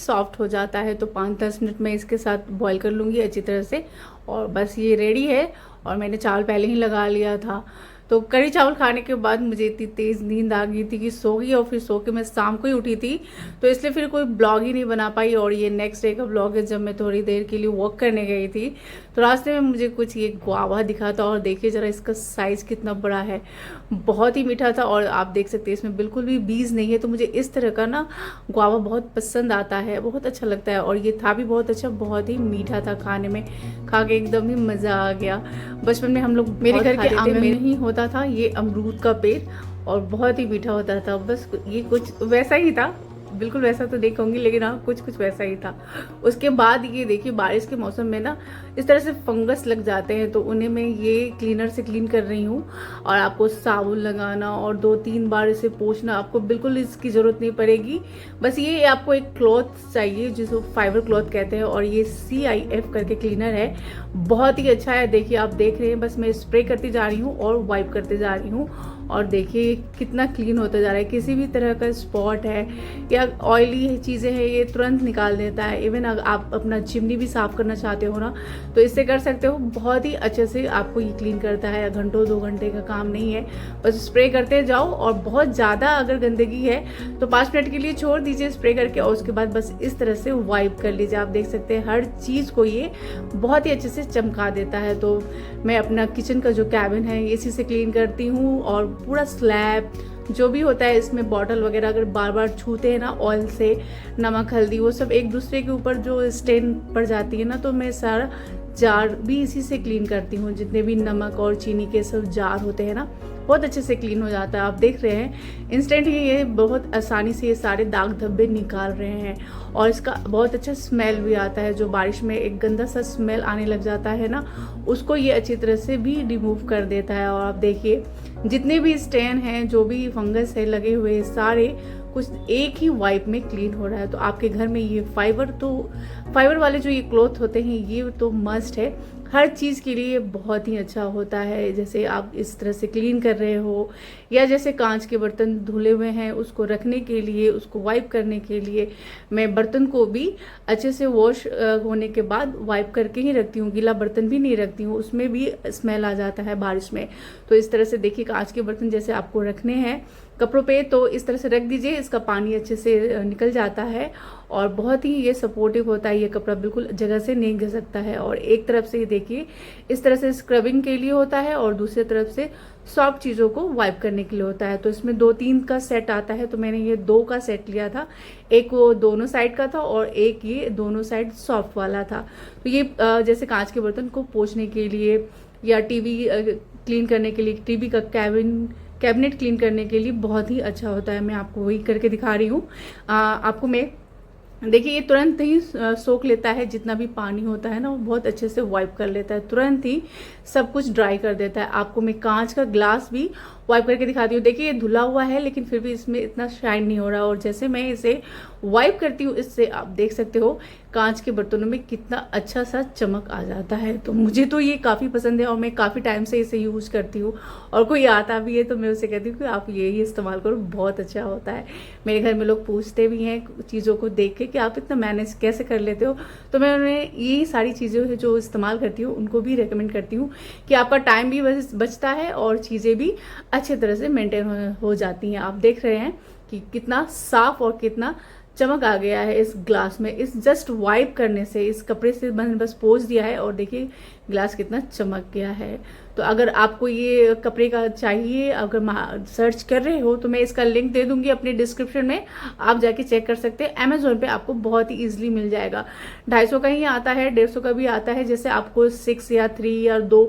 Soft हो जाता है। तो 5-10 मिनट मैं इसके साथ बॉईल कर लूँगी अच्छी तरह से और बस ये रेडी है। और मैंने चावल पहले ही लगा लिया था। तो कढ़ी चावल खाने के बाद मुझे इतनी तेज़ नींद आ गई थी कि सो गई, और फिर सो के मैं शाम को ही उठी थी, तो इसलिए फिर कोई ब्लॉग ही नहीं बना पाई। और ये नेक्स्ट डे का ब्लॉग है, जब मैं थोड़ी देर के लिए वॉक करने गई थी तो रास्ते में मुझे कुछ ये गुआवा दिखा था। और देखिए ज़रा इसका साइज़ कितना बड़ा है, बहुत ही मीठा था। और आप देख सकते हैं इसमें बिल्कुल भी बीज नहीं है। तो मुझे इस तरह का ना गुआवा बहुत पसंद आता है, बहुत अच्छा लगता है। और ये था भी बहुत अच्छा, बहुत ही मीठा था, खाने में खा के एकदम ही मज़ा आ गया। बचपन में हम लोग मेरे घर के आंगन में ही होता था ये अमरूद का पेड़, और बहुत ही मीठा होता था। बस ये कुछ वैसा ही था, बिल्कुल वैसा तो नहीं कहूँगी, लेकिन हाँ कुछ कुछ वैसा ही था। उसके बाद ये देखिए बारिश के मौसम में ना इस तरह से फंगस लग जाते हैं, तो उन्हें मैं ये क्लीनर से क्लीन कर रही हूँ। और आपको साबुन लगाना और 2-3 बार इसे पोंछना, आपको बिल्कुल इसकी ज़रूरत नहीं पड़ेगी। बस ये आपको एक क्लॉथ चाहिए जिसको फाइबर क्लॉथ कहते हैं, और ये CIF करके क्लीनर है, बहुत ही अच्छा है। देखिए आप देख रहे हैं, बस मैं स्प्रे करती जा रही हूँ और वाइप करते जा रही हूँ, और देखिए कितना क्लीन होता जा रहा है। किसी भी तरह का स्पॉट है या ऑयली चीज़ें हैं, ये तुरंत निकाल देता है। इवन अगर आप अपना चिमनी भी साफ़ करना चाहते हो ना, तो इससे कर सकते हो, बहुत ही अच्छे से आपको ये क्लीन करता है। घंटों 2 घंटे का काम नहीं है, बस स्प्रे करते जाओ। और बहुत ज़्यादा अगर गंदगी है तो 5 मिनट के लिए छोड़ दीजिए स्प्रे करके, और उसके बाद बस इस तरह से वाइप कर लीजिए। आप देख सकते हैं हर चीज़ को ये बहुत ही अच्छे से चमका देता है। तो मैं अपना किचन का जो कैबिन है इसी से क्लीन करती हूँ, और पूरा स्लैब जो भी होता है इसमें बॉटल वगैरह अगर बार बार छूते हैं ना ऑयल से, नमक हल्दी वो सब एक दूसरे के ऊपर जो स्टेन पड़ जाती है ना, तो मैं सारा जार भी इसी से क्लीन करती हूँ। जितने भी नमक और चीनी के सब जार होते हैं ना, बहुत अच्छे से क्लीन हो जाता है। आप देख रहे हैं इंस्टेंट ही ये बहुत आसानी से ये सारे दाग धब्बे निकाल रहे हैं। और इसका बहुत अच्छा स्मेल भी आता है, जो बारिश में एक गंदा सा स्मेल आने लग जाता है ना, उसको ये अच्छी तरह से भी रिमूव कर देता है। और आप देखिए जितने भी स्टेन हैं, जो भी फंगस है लगे हुए, सारे कुछ एक ही वाइप में क्लीन हो रहा है। तो आपके घर में ये फाइबर वाले जो ये क्लॉथ होते हैं ये तो मस्ट है, हर चीज़ के लिए बहुत ही अच्छा होता है। जैसे आप इस तरह से क्लीन कर रहे हो, या जैसे कांच के बर्तन धुले हुए हैं उसको रखने के लिए, उसको वाइप करने के लिए, मैं बर्तन को भी अच्छे से वॉश होने के बाद वाइप करके ही रखती हूँ। गीला बर्तन भी नहीं रखती हूँ, उसमें भी स्मेल आ जाता है बारिश में। तो इस तरह से देखिए कांच के बर्तन जैसे आपको रखने हैं कपड़ों पे, तो इस तरह से रख दीजिए, इसका पानी अच्छे से निकल जाता है। और बहुत ही ये सपोर्टिव होता है, ये कपड़ा बिल्कुल जगह से नहीं घिसकता है। और एक तरफ से ये देखिए इस तरह से स्क्रबिंग के लिए होता है, और दूसरी तरफ से सॉफ्ट चीज़ों को वाइप करने के लिए होता है। तो इसमें 2-3 का सेट आता है, तो मैंने ये 2 का सेट लिया था। एक वो दोनों साइड का था और एक ये दोनों साइड सॉफ्ट वाला था। तो ये जैसे कांच के बर्तन को पोंछने के लिए, या टीवी क्लीन करने के लिए, टीवी का कैबिनेट क्लीन करने के लिए बहुत ही अच्छा होता है। मैं आपको वही करके दिखा रही हूँ। आपको मैं देखिए ये तुरंत ही सोख लेता है, जितना भी पानी होता है ना वो बहुत अच्छे से वाइप कर लेता है, तुरंत ही सब कुछ ड्राई कर देता है। आपको मैं कांच का ग्लास भी वाइप करके दिखाती हूँ। देखिए ये धुला हुआ है लेकिन फिर भी इसमें इतना शाइन नहीं हो रहा, और जैसे मैं इसे वाइप करती हूँ इससे आप देख सकते हो कांच के बर्तनों में कितना अच्छा सा चमक आ जाता है। तो मुझे तो ये काफ़ी पसंद है, और मैं काफ़ी टाइम से इसे यूज़ करती हूँ। और कोई आता भी है तो मैं उसे कहती हूँ कि आप ये ही इस्तेमाल करो, बहुत अच्छा होता है। मेरे घर में लोग पूछते भी हैं चीज़ों को देख के कि आप इतना मैनेज कैसे कर लेते हो, तो मैं उन्हें यही सारी चीज़ें जो इस्तेमाल करती हूँ उनको भी रेकमेंड करती हूँ कि आपका टाइम भी बचता है और चीज़ें भी अच्छे तरह से मेंटेन हो जाती हैं। आप देख रहे हैं कि कितना साफ और कितना चमक आ गया है इस ग्लास में, इस जस्ट वाइप करने से, इस कपड़े से मैंने बस पोंछ दिया है और देखिए ग्लास कितना चमक गया है। तो अगर आपको ये कपड़े का चाहिए, अगर सर्च कर रहे हो, तो मैं इसका लिंक दे दूंगी अपने डिस्क्रिप्शन में, आप जाके चेक कर सकते हैं। अमेजोन पे आपको बहुत ही ईजिली मिल जाएगा। 250 का ही आता है, 150 का भी आता है। जैसे आपको 6 या 3 या 2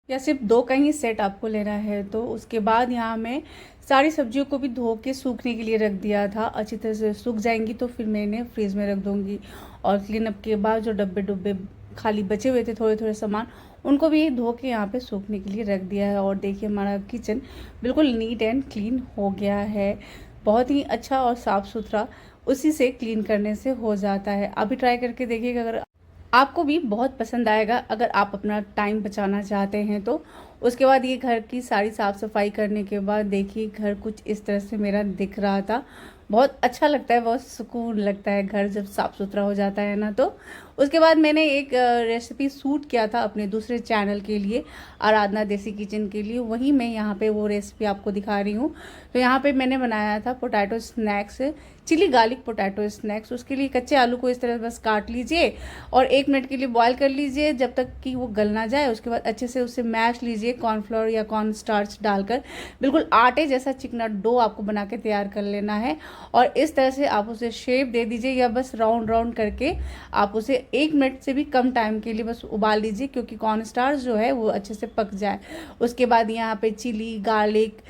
या सिर्फ 2 का ही सेट आपको लेना है। तो उसके बाद यहाँ मैं सारी सब्जियों को भी धो के सूखने के लिए रख दिया था। अच्छी तरह से सूख जाएंगी तो फिर मैं इन्हें फ्रीज में रख दूँगी। और क्लीन अप के बाद जो डब्बे डुब्बे खाली बचे हुए थे थोड़े थोड़े सामान, उनको भी धो के यहाँ पे सूखने के लिए रख दिया है। और देखिए हमारा किचन बिल्कुल नीट एंड क्लीन हो गया है, बहुत ही अच्छा और साफ़ सुथरा उसी से क्लीन करने से हो जाता है। अभी ट्राई करके देखिएगा, अगर आपको भी बहुत पसंद आएगा। अगर आप अपना टाइम बचाना चाहते हैं तो उसके बाद ये घर की सारी साफ़ सफाई करने के बाद देखिए घर कुछ इस तरह से मेरा दिख रहा था। बहुत अच्छा लगता है, बहुत सुकून लगता है घर जब साफ़ सुथरा हो जाता है ना। तो उसके बाद मैंने एक रेसिपी शूट किया था अपने दूसरे चैनल के लिए, आराधना देसी किचन के लिए, वहीं मैं यहाँ पे वो रेसिपी आपको दिखा रही हूँ। तो यहाँ पे मैंने बनाया था potato snacks, chilli garlic potato snacks. उसके लिए कच्चे आलू को इस तरह बस काट लीजिए और 1 मिनट के लिए बॉईल कर लीजिए जब तक कि वो गल ना जाए। उसके बाद अच्छे से उसे मैश लीजिए कॉर्नफ्लोर या कॉर्न स्टार्च डालकर, बिल्कुल आटे जैसा चिकना डो आपको बना के तैयार कर लेना है। और इस तरह से आप उसे शेप दे दीजिए या बस राउंड राउंड करके आप उसे 1 मिनट से भी कम टाइम के लिए बस उबाल लीजिए, क्योंकि कॉर्न स्टार्च जो है वो अच्छे से पक जाए। उसके बाद यहाँ पे चिली गार्लिक,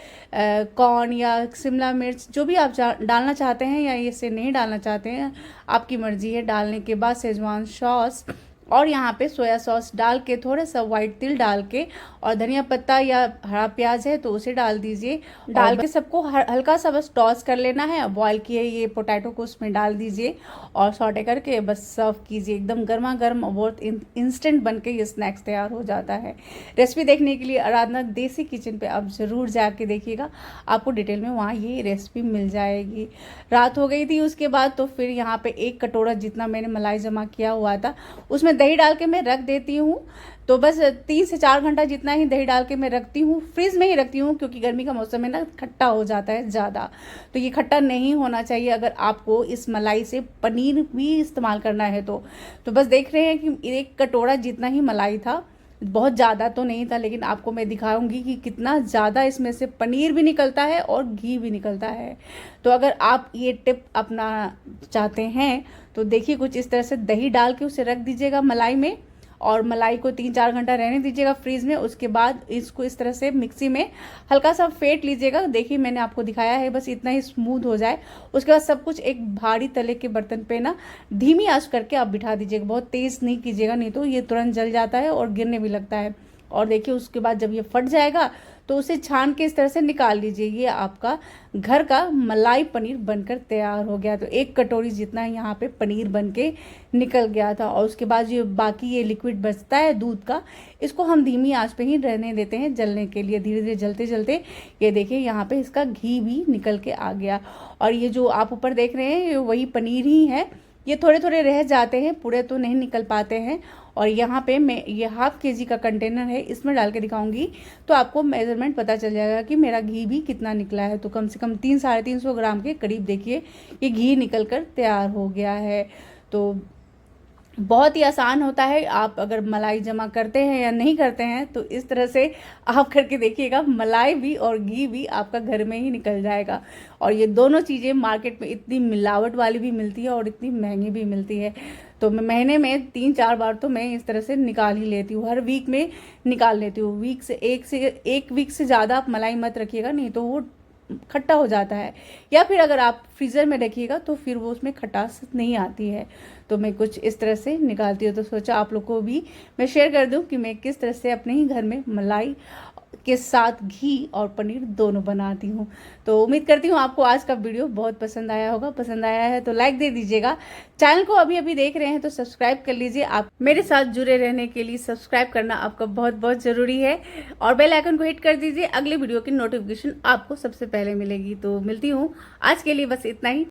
कॉर्न या शिमला मिर्च जो भी आप डालना चाहते हैं या इसे नहीं डालना चाहते हैं, आपकी मर्जी है। डालने के बाद शेजवान सॉस और यहाँ पे सोया सॉस डाल के, थोड़ा सा वाइट तिल डाल के, और धनिया पत्ता या हरा प्याज है तो उसे डाल दीजिए। डाल के सबको हल्का सा बस टॉस कर लेना है। बॉईल किए ये पोटैटो को उसमें डाल दीजिए और सॉटे करके बस सर्व कीजिए। एकदम गर्मा गर्म बहुत इंस्टेंट बन के ये स्नैक्स तैयार हो जाता है। रेसिपी देखने के लिए आराधना देसी किचन पे आप ज़रूर जाके देखिएगा, आपको डिटेल में वहाँ ये रेसिपी मिल जाएगी। रात हो गई थी उसके बाद, तो फिर यहाँ पे 1 कटोरा जितना मैंने मलाई जमा किया हुआ था उसमें दही डाल के मैं रख देती हूँ। तो बस 3 से 4 घंटा जितना ही दही डाल के मैं रखती हूँ, फ्रिज में ही रखती हूँ, क्योंकि गर्मी का मौसम है ना, खट्टा हो जाता है ज़्यादा। तो ये खट्टा नहीं होना चाहिए अगर आपको इस मलाई से पनीर भी इस्तेमाल करना है तो बस देख रहे हैं कि 1 कटोरा जितना ही मलाई था, बहुत ज़्यादा तो नहीं था, लेकिन आपको मैं दिखाऊंगी कि कितना ज़्यादा इसमें से पनीर भी निकलता है और घी भी निकलता है। तो अगर आप ये टिप अपना चाहते हैं तो देखिए, कुछ इस तरह से दही डाल के उसे रख दीजिएगा मलाई में, और मलाई को 3-4 घंटा रहने दीजिएगा फ्रीज में। उसके बाद इसको इस तरह से मिक्सी में हल्का सा फेंट लीजिएगा। देखिए मैंने आपको दिखाया है, बस इतना ही स्मूथ हो जाए। उसके बाद सब कुछ एक भारी तले के बर्तन पे ना धीमी आंच करके आप बिठा दीजिएगा, बहुत तेज़ नहीं कीजिएगा, नहीं तो ये तुरंत जल जाता है और गिरने भी लगता है। और देखिए उसके बाद जब ये फट जाएगा तो उसे छान के इस तरह से निकाल लीजिए। ये आपका घर का मलाई पनीर बनकर तैयार हो गया। तो 1 कटोरी जितना यहाँ पे पनीर बन के निकल गया था। और उसके बाद ये बाकी ये लिक्विड बचता है दूध का, इसको हम धीमी आंच पे ही रहने देते हैं जलने के लिए। धीरे धीरे जलते जलते ये देखिए यहाँ पे इसका घी भी निकल के आ गया। और ये जो आप ऊपर देख रहे हैं वही पनीर ही है। ये थोड़े थोड़े रह जाते हैं, पूरे तो नहीं निकल पाते हैं। और यहाँ पे मैं ये ½ kg का कंटेनर है, इसमें डाल के दिखाऊंगी तो आपको मेजरमेंट पता चल जाएगा कि मेरा घी भी कितना निकला है। तो कम से कम 300-350 ग्राम के करीब देखिए ये घी निकल कर तैयार हो गया है। तो बहुत ही आसान होता है। आप अगर मलाई जमा करते हैं या नहीं करते हैं तो इस तरह से आप करके देखिएगा, मलाई भी और घी भी आपका घर में ही निकल जाएगा। और ये दोनों चीज़ें मार्केट में इतनी मिलावट वाली भी मिलती है और इतनी महंगी भी मिलती है। तो मैं महीने में 3-4 बार तो मैं इस तरह से निकाल ही लेती हूँ, हर वीक में निकाल लेती हूँ। एक वीक से ज़्यादा आप मलाई मत रखिएगा, नहीं तो वो खट्टा हो जाता है। या फिर अगर आप फ्रीज़र में रखिएगा तो फिर वो उसमें खटास नहीं आती है। तो मैं कुछ इस तरह से निकालती हूँ। तो सोचा आप लोग को भी मैं शेयर कर दूँ कि मैं किस तरह से अपने ही घर में मलाई के साथ घी और पनीर दोनों बनाती हूँ। तो उम्मीद करती हूँ आपको आज का वीडियो बहुत पसंद आया होगा। पसंद आया है तो लाइक दे दीजिएगा। चैनल को अभी अभी देख रहे हैं तो सब्सक्राइब कर लीजिए। आप मेरे साथ जुड़े रहने के लिए सब्सक्राइब करना आपका बहुत बहुत ज़रूरी है। और बेल आइकन को हिट कर दीजिए, अगले वीडियो की नोटिफिकेशन आपको सबसे पहले मिलेगी। तो मिलती हूँ, आज के लिए बस इतना ही।